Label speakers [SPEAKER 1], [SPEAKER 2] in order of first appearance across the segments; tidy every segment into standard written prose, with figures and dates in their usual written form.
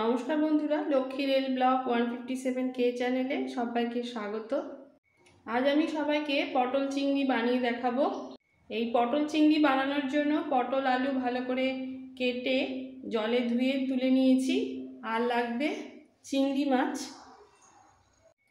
[SPEAKER 1] নমস্কার বন্ধুরা, Lakshmi rail blog 157K চ্যানেলে সবাইকে স্বাগত। আজ আমি সবাইকে পটল চিংড়ি বানিয়ে দেখাবো। এই পটল চিংড়ি বানানোর জন্য পটল আলু ভালো করে কেটে জলে ধুয়ে তুলে নিয়েছি। আর লাগবে চিংড়ি মাছ।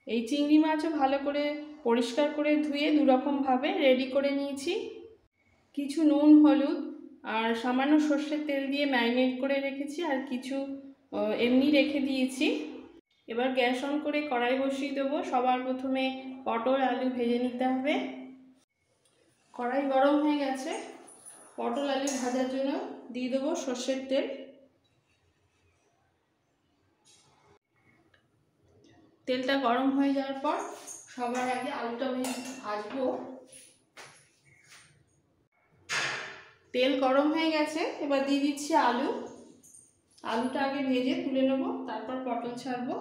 [SPEAKER 1] এই চিংড়ি মাছও ভালো করে পরিষ্কার করে ধুয়ে দুরকমভাবে রেডি করে নিয়েছি। কিছু নুন, হলুদ আর সামান্য সর্ষের তেল দিয়ে ম্যারিনেট করে রেখেছি, আর কিছু এমনি রেখে দিয়েছি। এবার গ্যাস অন করে কড়াই বসিয়ে দেবো। সবার প্রথমে পটল আলু ভেজে নিতে হবে। কড়াই গরম হয়ে গেছে। পটল আলু ভাজার জন্য দিয়ে দেবো সর্ষের তেল। তেলটা গরম হয়ে যাওয়ার পর সবার আগে আলুটা ভাজবো। তেল গরম হয়ে গেছে, এবার দিয়ে দিচ্ছি আলু। আলুটা আগে ভেজে তুলে নেবো, তারপর পটল ছাড়বো।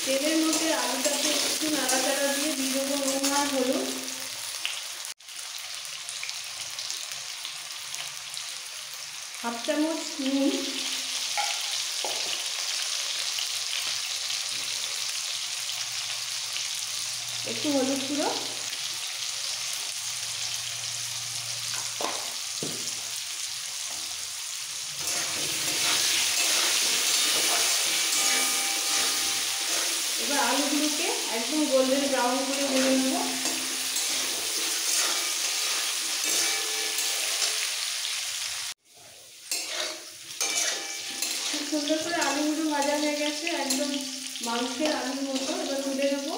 [SPEAKER 1] তেলের মধ্যে আলুটাকে একটু নাড়াচাড়া দিয়ে দেবো নুন আর হলুদ। হাফ চামচ নুন, একটু হলুদ গুঁড়ো, এবার আলুগুলোকে একদম গোল্ডেন ব্রাউন করে ভেজে নেব। খুব সুন্দর করে আলুগুলো ভাজা হয়ে গেছে, একদম মাংসের আলুর মতো। এবার তুলে নেব।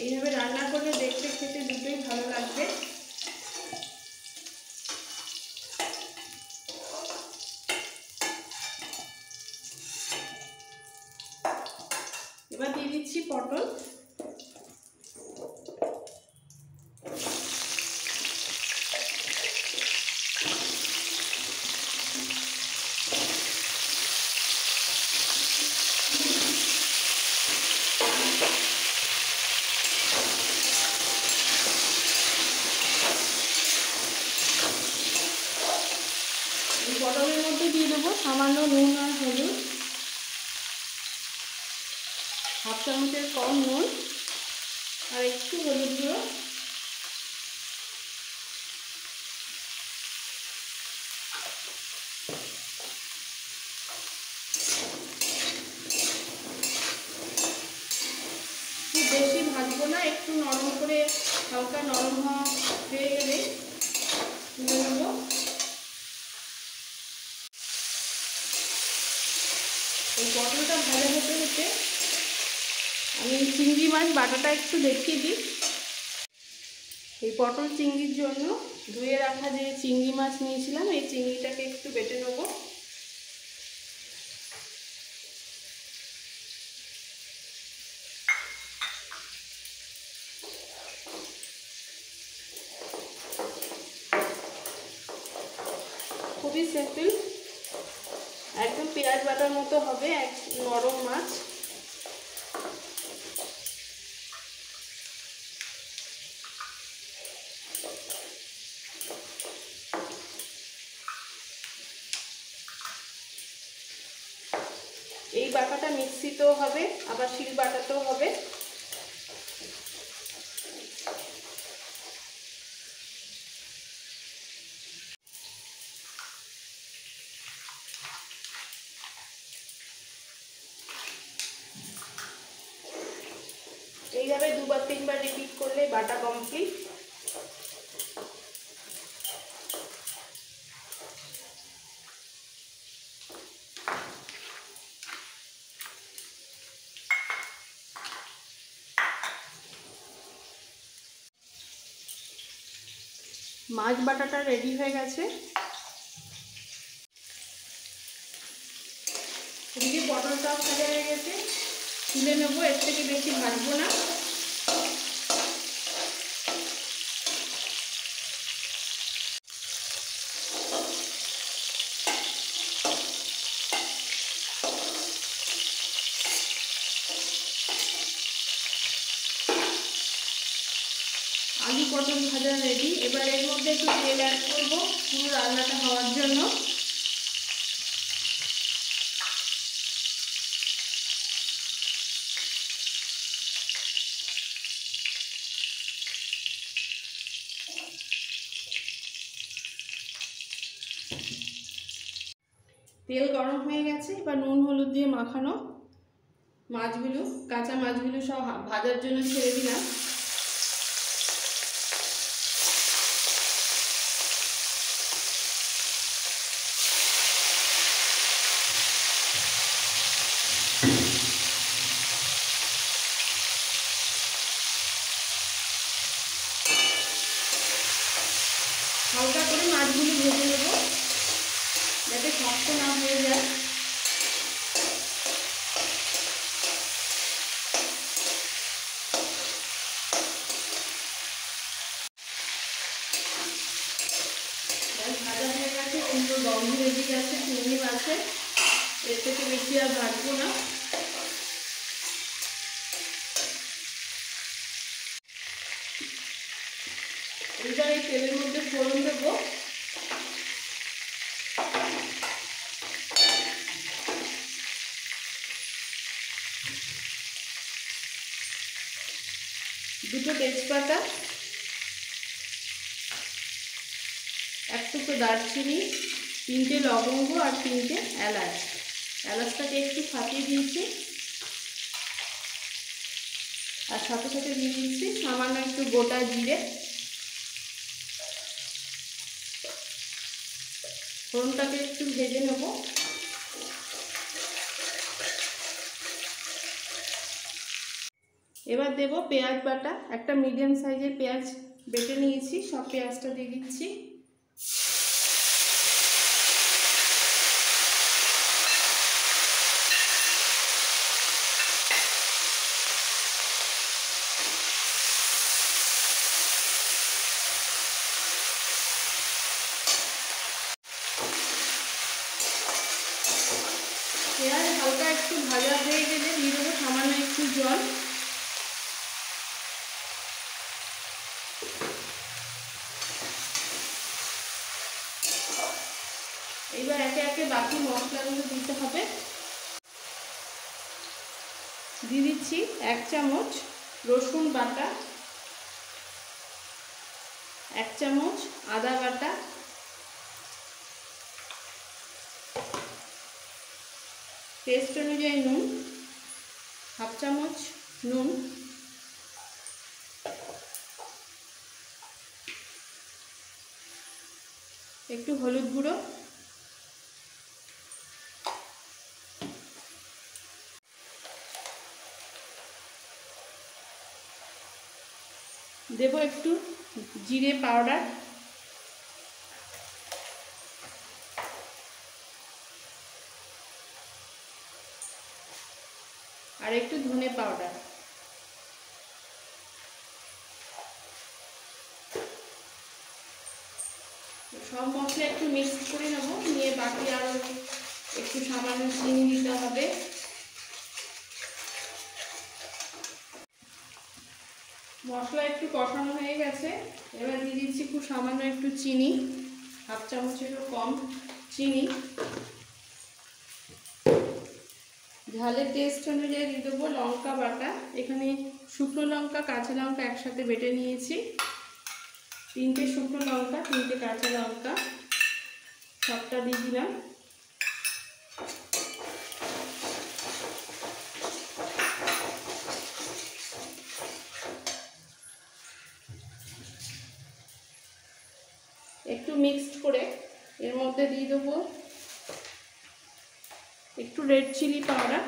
[SPEAKER 1] এইভাবে রান্না করলে দেখতে খেতে দুটোই ভালো লাগবে। এবার দিয়ে দিচ্ছি পটল। এই পটলের মধ্যে দিয়ে দেবো সামান্য নুন আর হলুদ, হাফ চামচের কম নুন আর একটু হলুদ গুঁড়ো। খুব বেশি ভাজবো না, একটু নরম করে হালকা নরম হয়ে গেলে তুলে নেবো। এই পটলটা ভাজা হতে হতে আমি চিংড়ি মাছ বাটাটা একটু দেখিয়ে দিই। এই পটল চিংড়ির জন্য ধুয়ে রাখা যে চিংড়ি মাছ নিয়েছিলাম, এই চিংড়িটাকে একটু বেটে নেবো। খুবই সিম্পল, একদম পেঁয়াজ বাটার মতো হবে, এক নরম মাছ। এই বাটাটা মিক্সিতেও হবে, আবার শিল বাটাতেও হবে। এইভাবে দুবার তিনবার রিপিট করলে বাটা কমপ্লিট। মাছ বাটাটা রেডি হয়ে গেছে। এদিকে পটলটাও ভাজা হয়ে গেছে। তুলে নেবো, এর থেকে বেশি ভাজবো না। আলু পটল ভাজা রেডি। এবার এর মধ্যে একটু তেল অ্যাড করবো পুরো রান্নাটা হওয়ার জন্য। তেল গরম হয়ে গেছে, এবার নুন হলুদ দিয়ে মাখানো মাছগুলো, কাঁচা মাছগুলো সব ভাজার জন্য ছেড়ে দিলাম। হালকা করে মাছগুলো ভেজে নেব যাতে শক্ত না হয়ে যায়। ভাজা হয়ে গেছে, কিন্তু গন্ধ বেরিয়ে গেছে চিংড়ি মাছের, এর থেকে বেশি আর ভাজবো না। এইবার এই তেলের মধ্যে ফোড়ন দেবো। দুটো তেজপাতা, এক টুকরো দারচিনি, 3টে লবঙ্গ আর 3টে এলাচ। এলাচটাকে একটু ফাটিয়ে দিয়েছি, আর সাথে সাথে দিয়ে দিচ্ছি সামান্য একটু গোটা জিরে। ফোড়নটাকে একটু ভেজে নেব। এবার দেব পেঁয়াজ বাটা। একটা মিডিয়াম সাইজের পেঁয়াজ বেটে নিয়েছি, সব পেঁয়াজটা দিয়ে দিচ্ছি। পেঁয়াজ হালকা একটু ভাজা হয়ে গেলে দিয়ে দেবো সামান্য একটু জল। এবার একে একে বাকি মশলাগুলো দিতে হবে। দিয়ে দিচ্ছি 1 চামচ রসুন বাটা, 1 চামচ আদা বাটা, টেস্ট অনুযায়ী নুন, 1/2 চামচ নুন, একটু হলুদ গুঁড়ো, দেব একটু জিরে পাউডার, আর একটু ধনে পাউডার। সব মশলা একটু মিক্স করে নেব, নিয়ে বাকি আরও একটু সামান্য চিনি দিতে হবে। মশলা একটু কষানো হয়ে গেছে, এবার দিয়ে দিচ্ছি খুব সামান্য একটু চিনি, 1/2 চামচেরও কম চিনি। ঝালের টেস্ট অনুযায়ী দিয়ে দেবো লঙ্কা বাটা। এখানে শুকনো লঙ্কা কাঁচা লঙ্কা একসাথে বেটে নিয়েছি, 3টে শুকনো লঙ্কা, 3টে কাঁচা লঙ্কা, সবটা দিয়ে দিলাম। একটু মিক্সড করে এর মধ্যে দিয়ে দেবো একটু রেড চিলি পাউডার,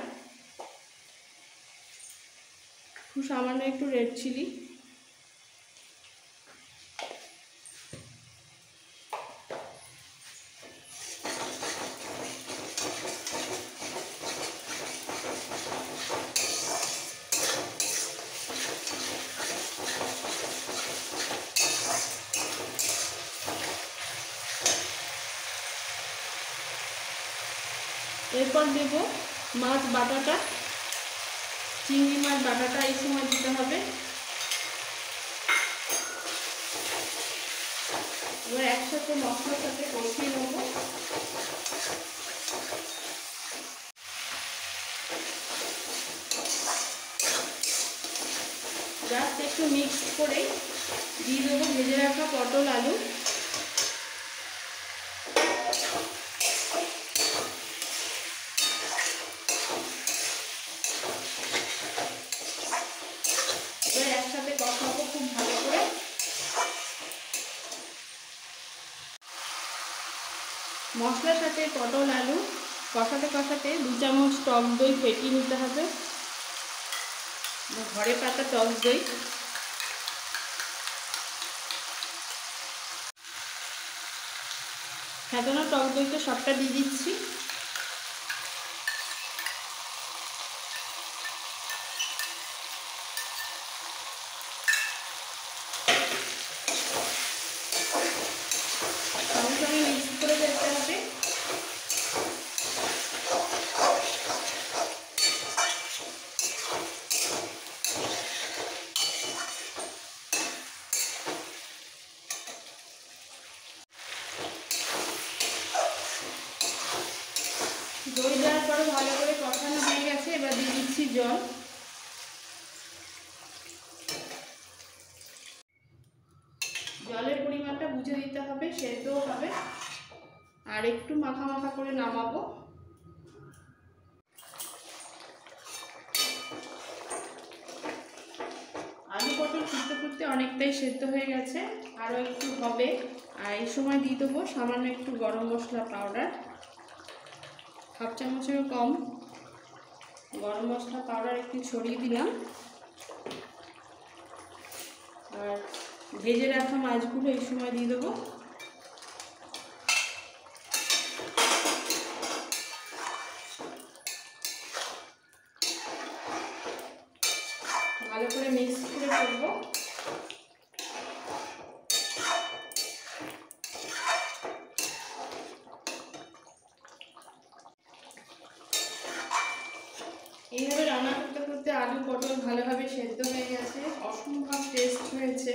[SPEAKER 1] খুব সামান্য একটু রেড চিলি, এরপর দেব মাছ বাটাটা, চিংড়ি মাছ বাটাটা এই সময় দিতে হবে। এবার একসাথে মশলার সাথে কষিয়ে নেব। জাস্ট একটু মিক্স করে দিয়ে দেবো ভেজে রাখা পটল আলু। এবার একসাথে কষাবো খুব ভালো করে। মশলার সাথে পটল আলু কষাতে কষাতে 2 চামচ টক দই ফেটিয়ে নিতে হবে, ঘরে পাতা টক দই। ফেটানো টক দইতে সবটা দিয়ে দিচ্ছি। সঙ্গে সঙ্গে মিক্স করে যেতে হবে। দই দেওয়ার পরে ভালো করে কষানো হয়ে গেছে, এবার দিয়ে দিচ্ছি জল। জলের পরিমাণটা বুঝে দিতে হবে, সেদ্ধও হবে। আর একটু মাখা মাখা করে নামাবো। আলু পটল ফুটতে ফুটতে অনেকটাই সেদ্ধ হয়ে গেছে, আরও একটু হবে। আর এই সময় দিয়ে দেবো সামান্য একটু গরম মশলা পাউডার, 1/2 চামচেরও কম গরম মশলা পাউডার একটু ছড়িয়ে দিলাম। আর ভেজে রাখা মাছগুলো এই সময় দিয়ে দেবো। ভালো করে মিক্স করে করবো। এইভাবে রান্না করতে করতে আলু পটল ভালোভাবে সেদ্ধ হয়ে গেছে, অসম্ভব টেস্ট হয়েছে।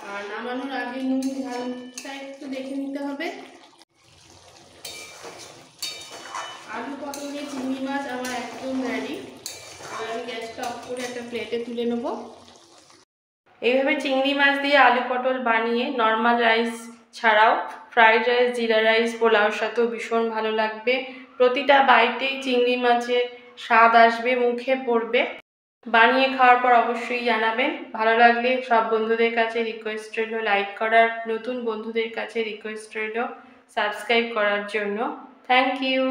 [SPEAKER 1] আর নামানোর আগে নুন ঝালটা একটু দেখে নিতে হবে। আলু পটল দিয়ে চিংড়ি মাছ আমার একদম রেডি। এবার আমি গ্যাসটা অফ করে একটা প্লেটে তুলে নেব। এইভাবে চিংড়ি মাছ দিয়ে আলু পটল বানিয়ে নর্মাল রাইস ছাড়াও ফ্রাইড রাইস, জিরা রাইস, পোলাওর সাথেও ভীষণ ভালো লাগবে। প্রতিটা বাইটেই চিংড়ি মাছের স্বাদ আসবে, মুখে পড়বে। বানিয়ে খাওয়ার পর অবশ্যই জানাবেন। ভালো লাগলে সব বন্ধুদের কাছে রিকোয়েস্ট রইল লাইক করার, নতুন বন্ধুদের কাছে রিকোয়েস্ট রইল সাবস্ক্রাইব করার জন্য। Thank you.